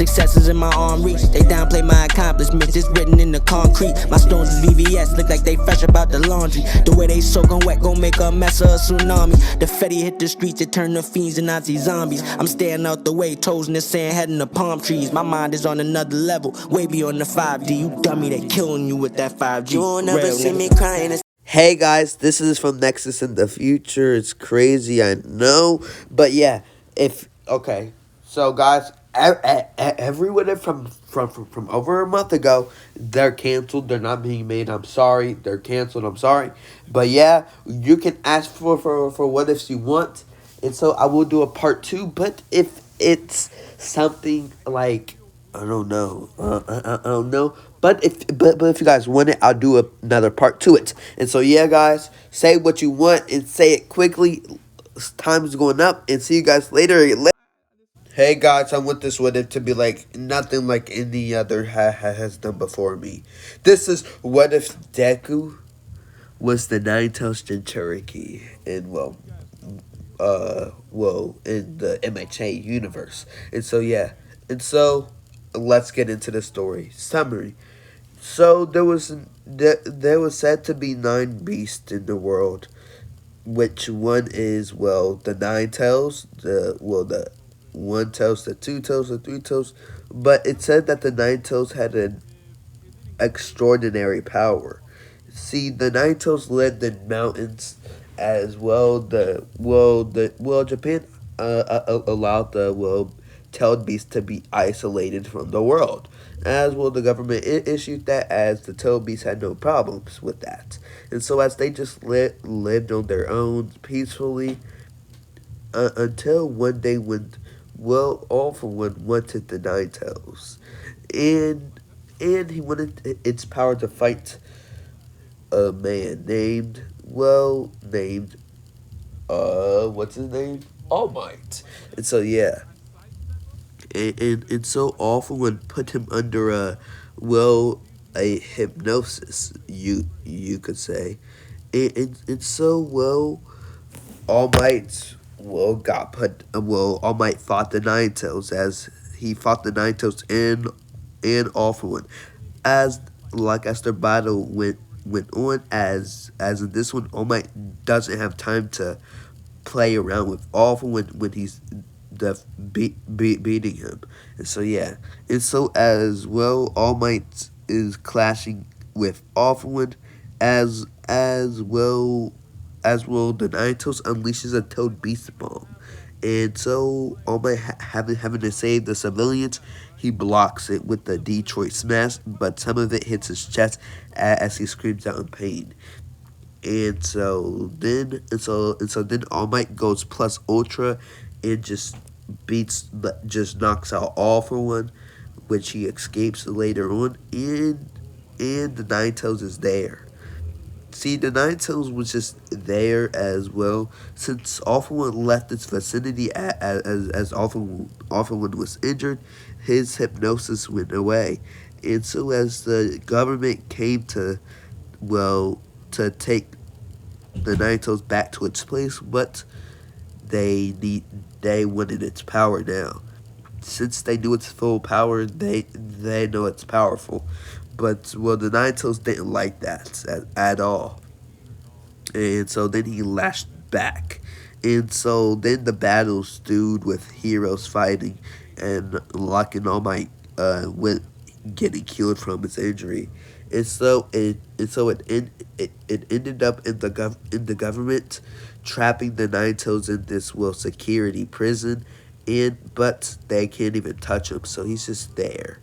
Success is in my arm reach. They downplay my accomplishments, it's written in the concrete. My stones is VVS, look like they fresh about the laundry. The way they soaking wet gon' make a mess of a tsunami. The Fetty hit the streets, it turn the fiends and Nazi zombies. I'm staying out the way, toes in the sand, heading to palm trees. My mind is on another level, way beyond the 5D. You dummy, they killing you with that 5G. You won't never see me crying. Hey guys, this is from Nexus in the future. It's crazy, I know, but yeah, so guys, everyone from over a month ago, they're canceled. They're not being made. I'm sorry, they're canceled. I'm sorry, but yeah, you can ask for what ifs you want, and so I will do a part 2. But if it's something like I don't know. I don't know. But if you guys want it, I'll do another part to it. And so yeah, guys, say what you want and say it quickly. Time is going up, and see you guys later. Hey guys, I want this one to be like nothing like any other has done before me. This is what if Deku was the Nine-Tails Jinchurki, and in the MHA universe. And so yeah, and so let's get into the story summary. So there was said to be 9 beasts in the world, which one is the 9 tails, the 1 tails, the 2 tails, the 3 tails, but it said that the 9 tails had an extraordinary power. See, the 9 tails lived in mountains as well. Japan allowed the tailed beast to be isolated from the world. As well, the government issued that as the tailed beast had no problems with that. And so as they just lived on their own peacefully until one day when, All For One wanted the Nine Tails. And he wanted its power to fight a man named, what's his name? All Might. And so, yeah. And so All For One put him under a hypnosis, you could say. And so, All Might, All Might fought the Nine Tails as he fought the Nine Tails and All For One. As their battle went on, as in this one, All Might doesn't have time to play around with All For One when he's beating him. And so yeah, and so as All Might is clashing with All For One, the Nine Tails unleashes a Toad Beast Bomb. And so All Might having to save the civilians, he blocks it with the Detroit Smash, but some of it hits his chest as he screams out in pain. And so then All Might goes plus ultra and just knocks out All For One, which he escapes later on, and the Nine Tails is there. See, the Nine Tails was just there as well, since All For One left its vicinity as All For One was injured. His hypnosis went away, and so as the government came to take the Nine Tails back to its place, but they wanted its power now. Since they knew its full power, they know it's powerful. But the Nine Tails didn't like that at all. And so then he lashed back. And so then the battle stewed with heroes fighting and locking All Might with getting killed from his injury. And so it ended up in the government trapping the Nine Tails in this security prison, but they can't even touch him, so he's just there.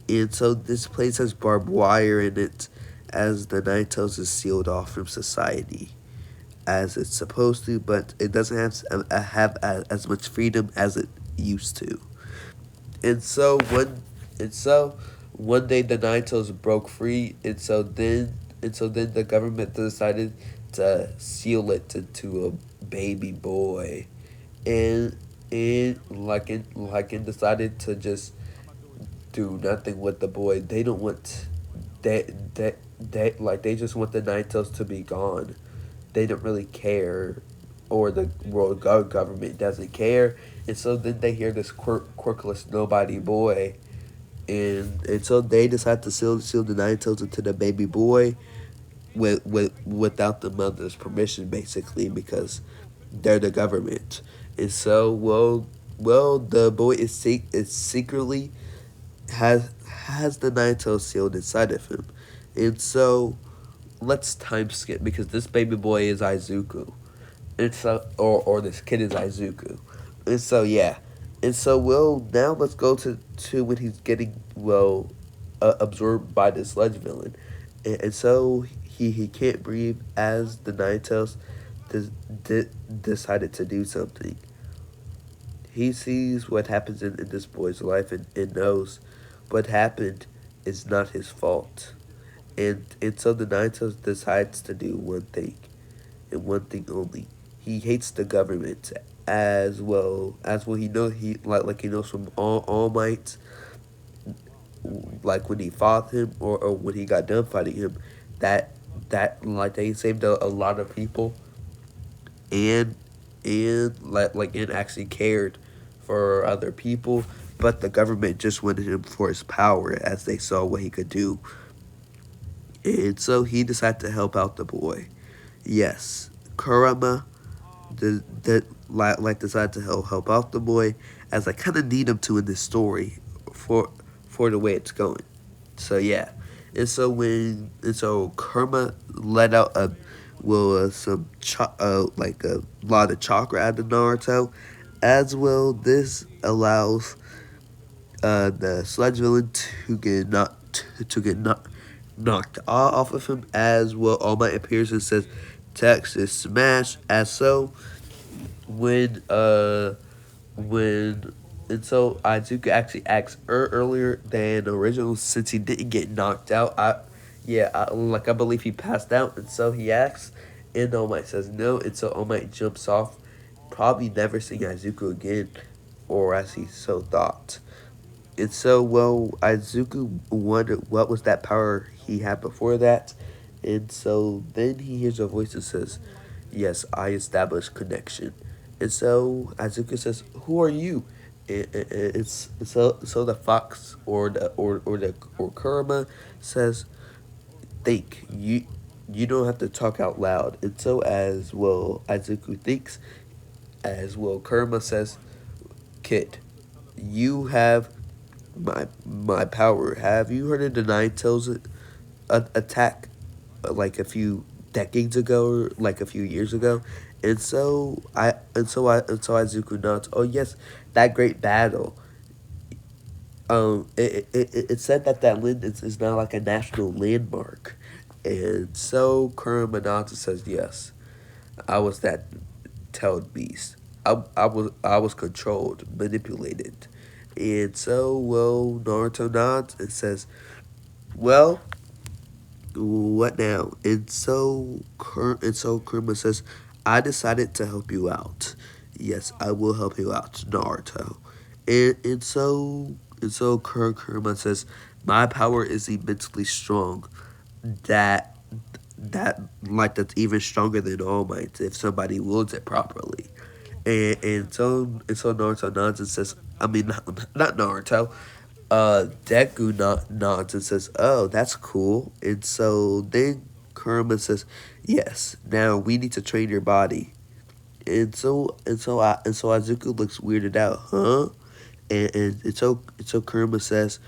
And so this place has barbed wire in it, as the Nine Tails is sealed off from society as it's supposed to, but it doesn't have as much freedom as it used to. And so one day the Nine Tails broke free, and so then the government decided to seal it into a baby boy, and decided to just do nothing with the boy. They don't want they just want the Nine Tails to be gone. They don't really care, or the world government doesn't care. And so then they hear this quirkless nobody boy, and so they decide to seal the nine tails into the baby boy without the mother's permission, basically, because they're the government. And so, the boy is secretly has the nine tails sealed inside of him. And so let's time skip because this baby boy is Izuku. And so or this kid is Izuku. And so yeah. And so now let's go to when he's getting absorbed by the sludge villain. And so he can't breathe as the nine tails decided to do something. He sees what happens in this boy's life and knows what happened is not his fault. And so the Naito decides to do one thing, and one thing only. He hates the government as well. He knows he knows from All Might, like when he fought him or when he got done fighting him, that like they saved a lot of people and and actually cared for other people, but the government just wanted him for his power as they saw what he could do. And so he decided to help out the boy. Yes, Kurama decided to help out the boy as I kind of need him to in this story for the way it's going. So yeah, and so Kurama let out some like a lot of chakra out of Naruto, as well. This allows the sludge villain to get knocked off of him, as well. All Might appears and says Texas smash. As so when when and so Izuku actually acts earlier than original since he didn't get knocked out. I believe he passed out, and so he acts, and All Might says no, and so All Might jumps off, probably never seeing Izuku again, or as he so thought. And so, Izuku wondered what was that power he had before that. And so then he hears a voice that says, yes, I established connection. And so Izuku says, who are you? It's so the fox or Kurama says, think you don't have to talk out loud. And so as well Izuku thinks, as well Kurama says, kid, you have my power. Have you heard of the Nine Tails attack like a few decades ago or like a few years ago? And so Izuku nods. Oh yes, that great battle. It said that land is now like a national landmark, and so Kurama nods and says yes. I was that tailed beast. I was controlled, manipulated. And so, Naruto nods and says, well, what now? And so Kurama says, I decided to help you out. Yes, I will help you out, Naruto. And so Kurama says, my power is immensely strong. That that's even stronger than All Might if somebody wields it properly. And so Naruto nods and says, I mean not Naruto. Deku nods and says, "Oh, that's cool." And so then Kurama says, "Yes. Now we need to train your body." And so Izuku looks weirded out, huh? And so Kurama says,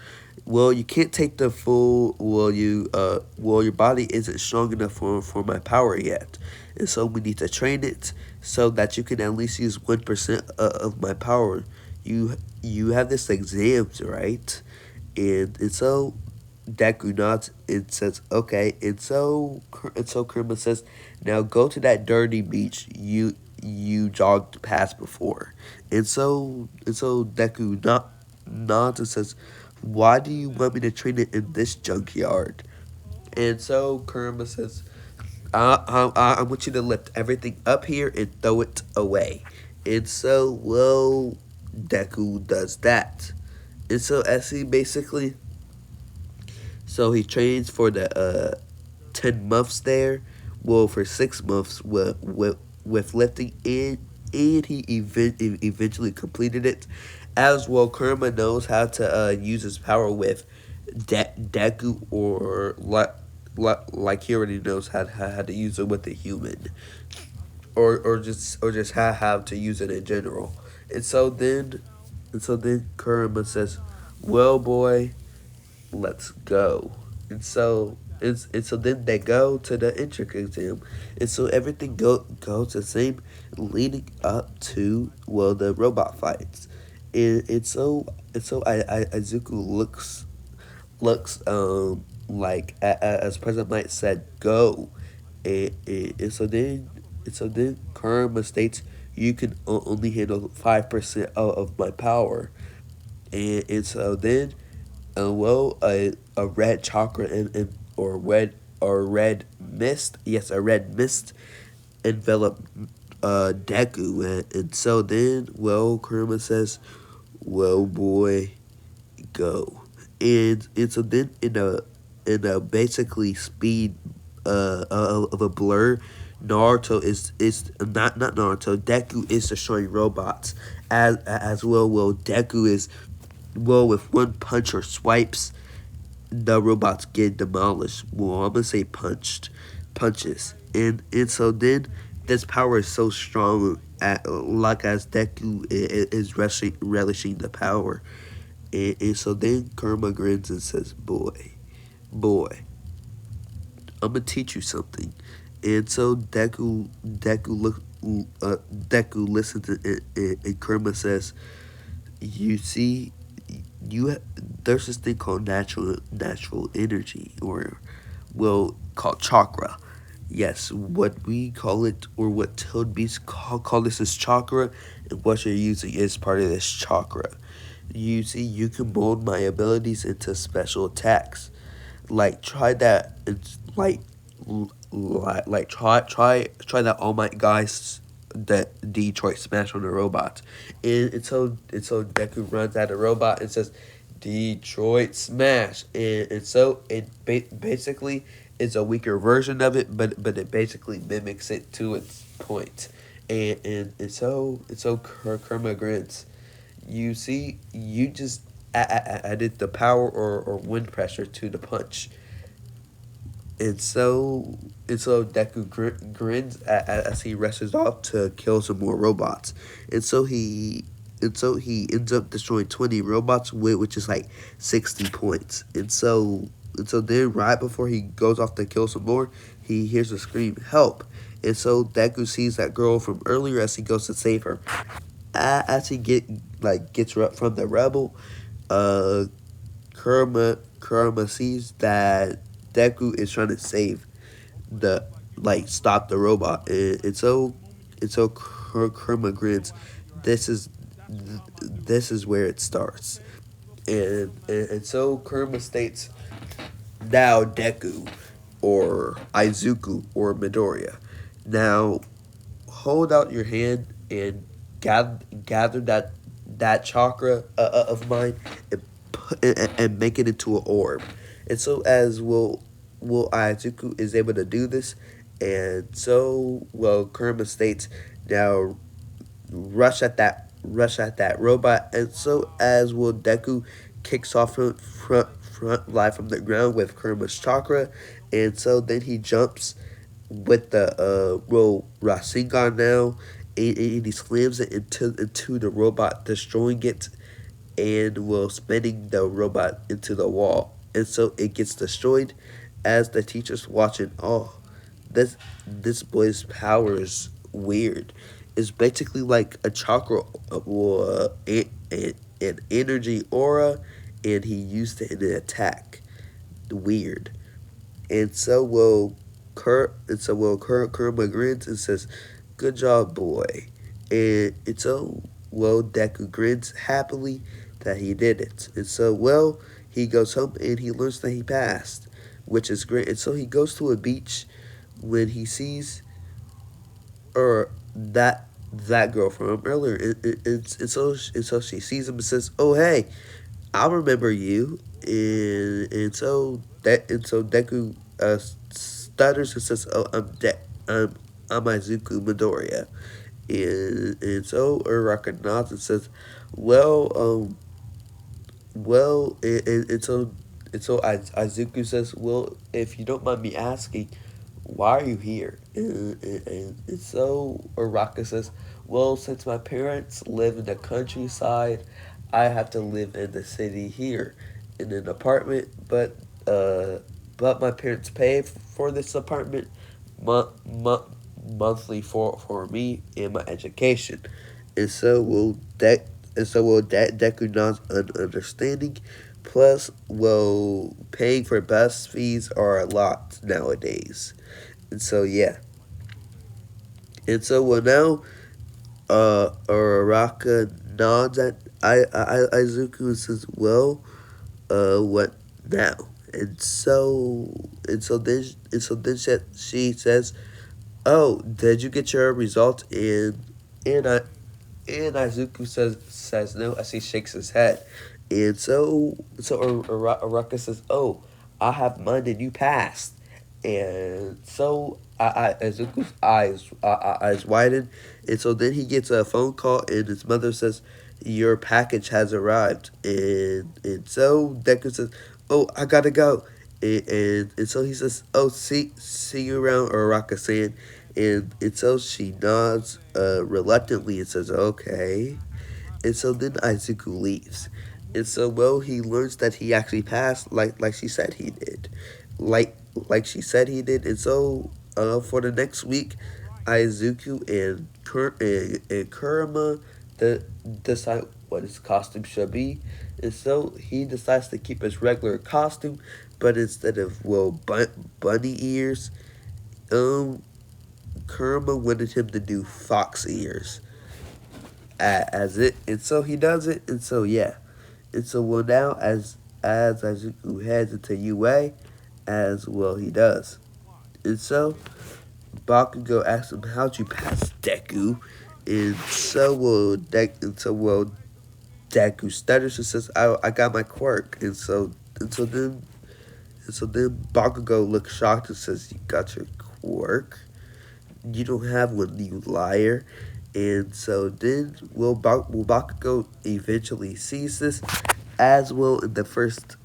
well, you can't take the full. Your body isn't strong enough for my power yet, and so we need to train it so that you can at least use 1% of my power. You have this exams, right? And so Deku nods and says, okay. And so Kurama says, now go to that dirty beach you jogged past before. And so Deku nods and says, why do you want me to train it in this junkyard? And so Kurama says, I want you to lift everything up here and throw it away. And so, Deku does that. And so, as he basically, so he trains for the 10 months there. Well, for 6 months with lifting and he eventually completed it. As well, Kurama knows how to use his power with Deku, or like he already knows how to use it with a human, or just how to use it in general. And so then Kurama says, "Well, boy, let's go." And so then they go to the entrance exam, and so everything goes the same, leading up to, well, the robot fights. And so Izuku looks like, as President Knight said, go. And so then Karma states, you can only handle 5% of my power. And so then, a red chakra, or red mist, yes, a red mist enveloped Deku. And so then, well, Kurama says, well, boy, go. And so then, in a basically speed of a blur, Naruto is not Naruto. Deku is destroying robots, as well. Well, Deku is, well, with one punch or swipes, the robots get demolished. Well, I'm gonna say punches. And so then, this power is so strong, like, as Deku is relishing the power. And so then Karma grins and says, boy, I'm gonna teach you something." And so Deku listens, and Kurama says, "You see, there's this thing called natural energy, or, well, called chakra. Yes, what we call it, or what Toad Beast call this, is chakra, and what you're using is part of this chakra. You see, you can mold my abilities into special attacks. Like, try that. It's try that All Might guys, that Detroit Smash on the robots." And so Deku runs at a robot and says, "Detroit Smash." And so it basically is a weaker version of it, but it basically mimics it to its point. And so Kerma grins. You see, you just added the power, or wind pressure, to the punch. And so Deku grins as he rushes off to kill some more robots. And so he ends up destroying 20 robots, which is like 60 points. And so then, right before he goes off to kill some more, he hears a scream, "Help!" And so Deku sees that girl from earlier as he goes to save her. As he gets from the rebel, uh, Kurama sees that Deku is trying to stop the robot. And so Kurama grins. This is this is where it starts. And so Kurama states, "Now, Deku, or Izuku, or Midoriya, now hold out your hand and gather that chakra of mine, and make it into an orb." And so, as will Aizuku is able to do this, and so, well, Kurama states, "Now rush at that robot." And so, as will Deku kicks off front live from the ground with Kurama's chakra. And so then he jumps with the Rasengan now, and he slams it into the robot, destroying it, and will spinning the robot into the wall. And so it gets destroyed, as the teacher's watching. Oh, this boy's power is weird. It's basically like a chakra, or an energy aura, and he used it in an attack. Weird. And so grins and says, "Good job, boy." And so Deku grins happily that he did it. And so, well, he goes home and he learns that he passed, which is great. And so he goes to a beach when he sees, or that girl from earlier. And so she sees him and says, "Oh, hey, I remember you." And so Deku stutters and says, "Oh, I'm Izuku Midoriya." And so Uraraka nods and says, "Well, well," and so Izuku says, "Well, if you don't mind me asking, why are you here?" And so Uraraka says, "Well, since my parents live in the countryside, I have to live in the city here, in an apartment. But my parents pay for this apartment, month, month, monthly for me and my education." And so will that and so will that Deku Non's understanding. Plus, well, paying for bus fees are a lot nowadays. And so yeah. And so well now Uraraka nods at Izuku and says, "Well, what now?" And so then she says, "Oh, did you get your results?" And I and Izuku says no as he shakes his head. And so Araka says, "Oh, I have mine and you passed." And so Izuku's eyes widen, and so then he gets a phone call, and his mother says, "Your package has arrived." And so Deku says, "Oh, I gotta go." And so he says, "Oh, see you around," Araka saying. And so she nods reluctantly and says, "Okay." And so then Izuku leaves. And so well he learns that he actually passed like she said he did. Like she said he did. And so for the next week Izuku and Kurama decide what his costume should be. And so he decides to keep his regular costume, but instead of bunny ears, um Kurama wanted him to do fox ears as it, and so he does it, and so yeah, and so well now as Izuku heads into UA, as well he does, and so Bakugo asks him, "How'd you pass, Deku?" And so Deku stutters and says, "I got my quirk," and so then Bakugo looks shocked and says, "You got your quirk? You don't have one, you liar." And so then will Bakugo eventually sees this, as well in the first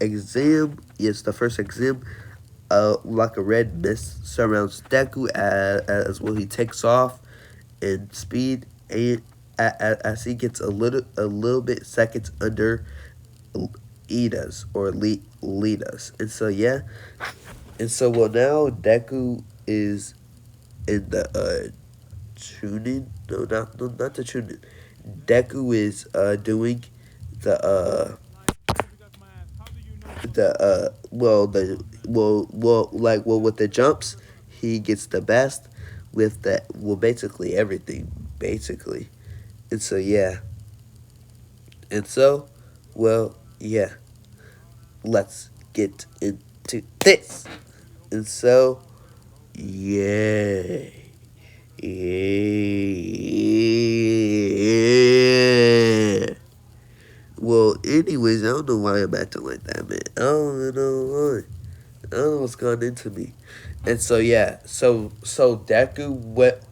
exam. Yes, the first exam, like a red mist surrounds Deku as well. He takes off in speed and as he gets a little bit seconds under Ida's or Lita's. And so yeah, and so well now Deku is in the tuning. No, not the tuning. Deku is doing the with the jumps, he gets the best with that. Well, basically everything, basically. And so yeah, and so well yeah. Let's get into this. And so yeah. Yeah. Well, anyways, I don't know why I'm acting like that, man. I don't know why. I don't know what's going into me. And so yeah, so Deku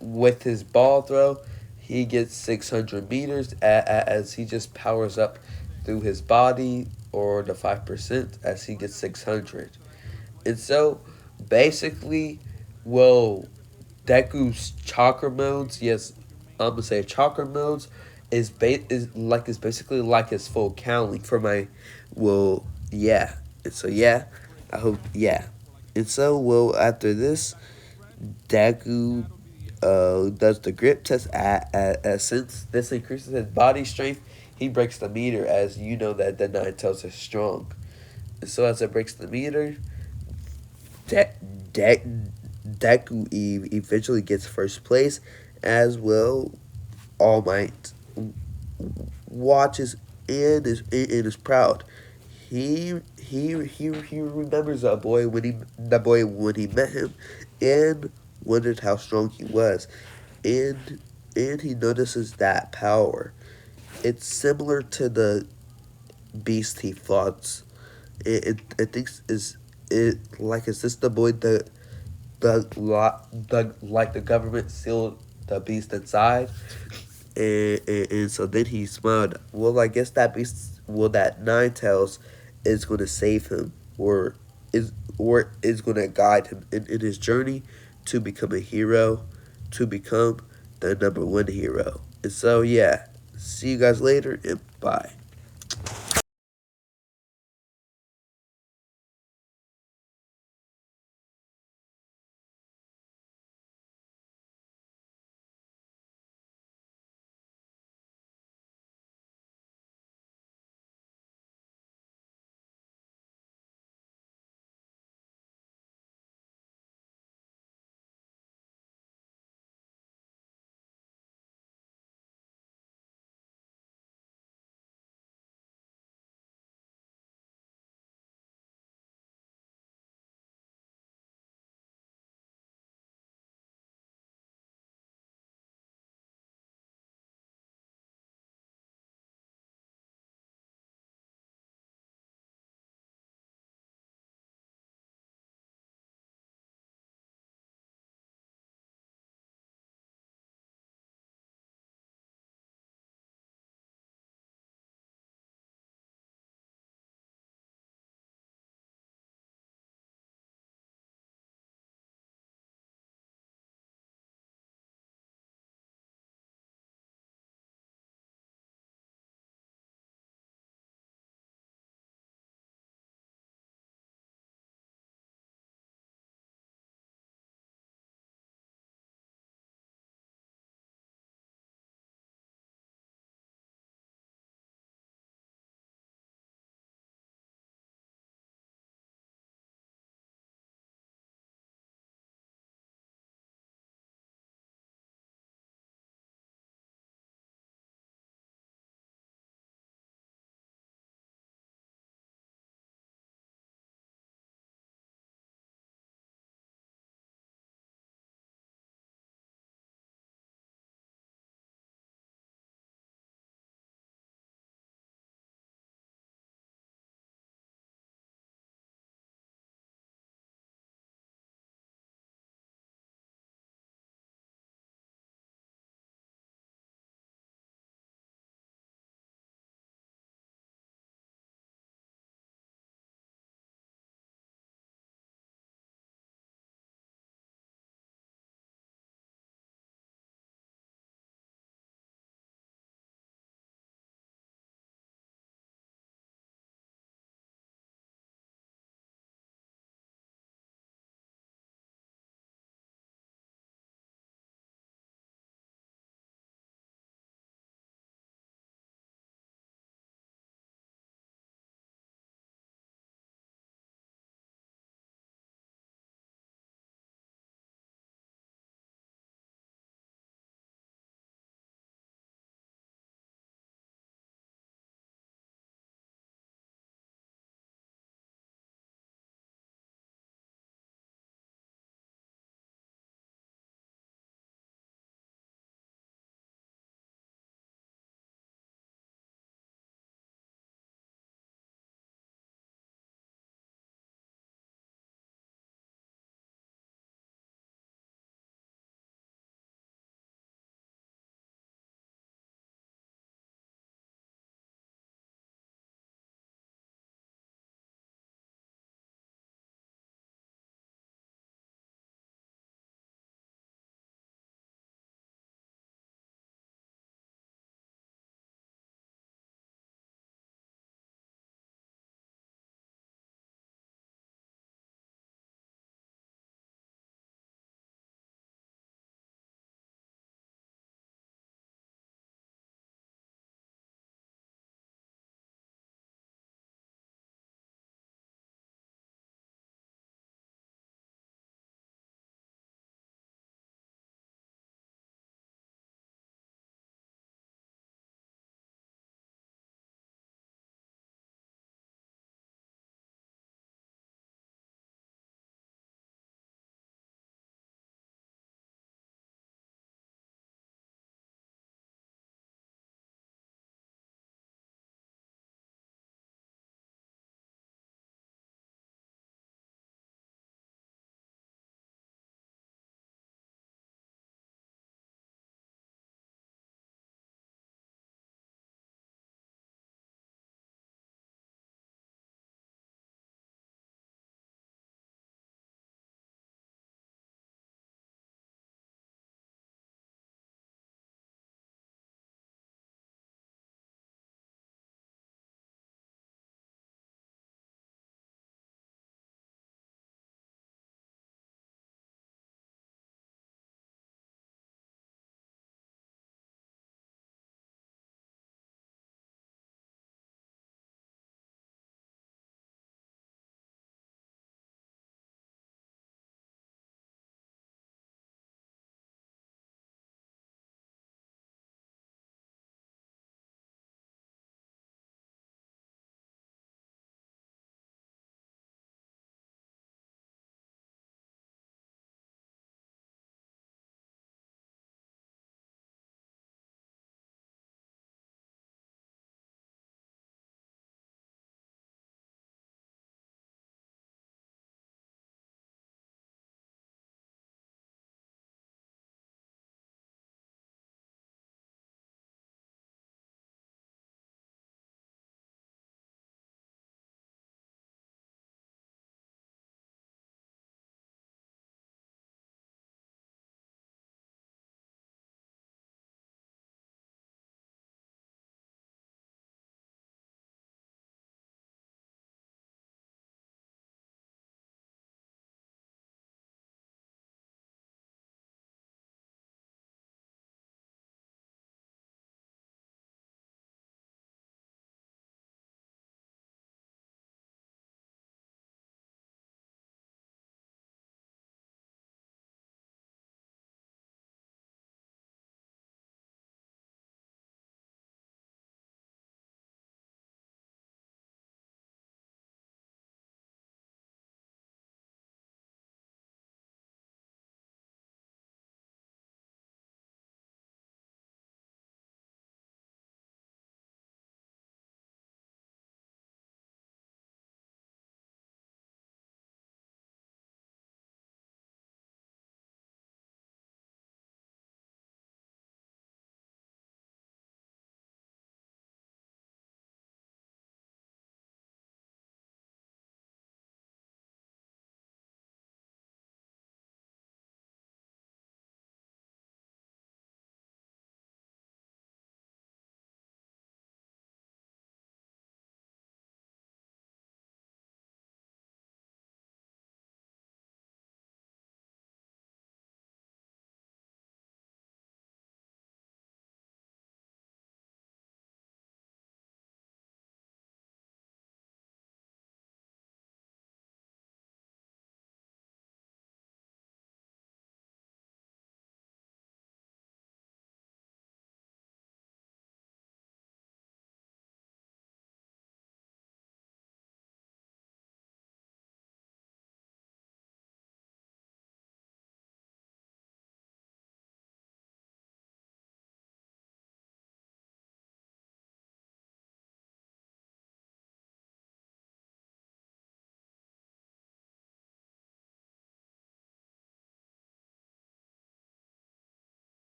with his ball throw, he gets 600 meters as he just powers up through his body, or the 5% as he gets 600. And so basically, well, Deku's chakra modes, yes, I'm gonna say chakra modes is basically like his full counting for my, well, yeah. And so yeah, I hope yeah. And so well after this, Deku does the grip test. Since this increases his body strength, he breaks the meter, as you know that the Nine Tails is strong. And so as it breaks the meter, De- De- Deku eventually gets first place, as well. All Might watches and is proud. He remembers that boy when he met him, and wondered how strong he was, and and he notices that power. It's similar to the beast he fought. It thinks is this the boy the like the government sealed the beast inside, and so then he smiled. Well, I guess that beast, well, that Nine Tails is going to save him, is is going to guide him in his journey to become a hero, to become the number one hero. And so yeah, see you guys later and bye.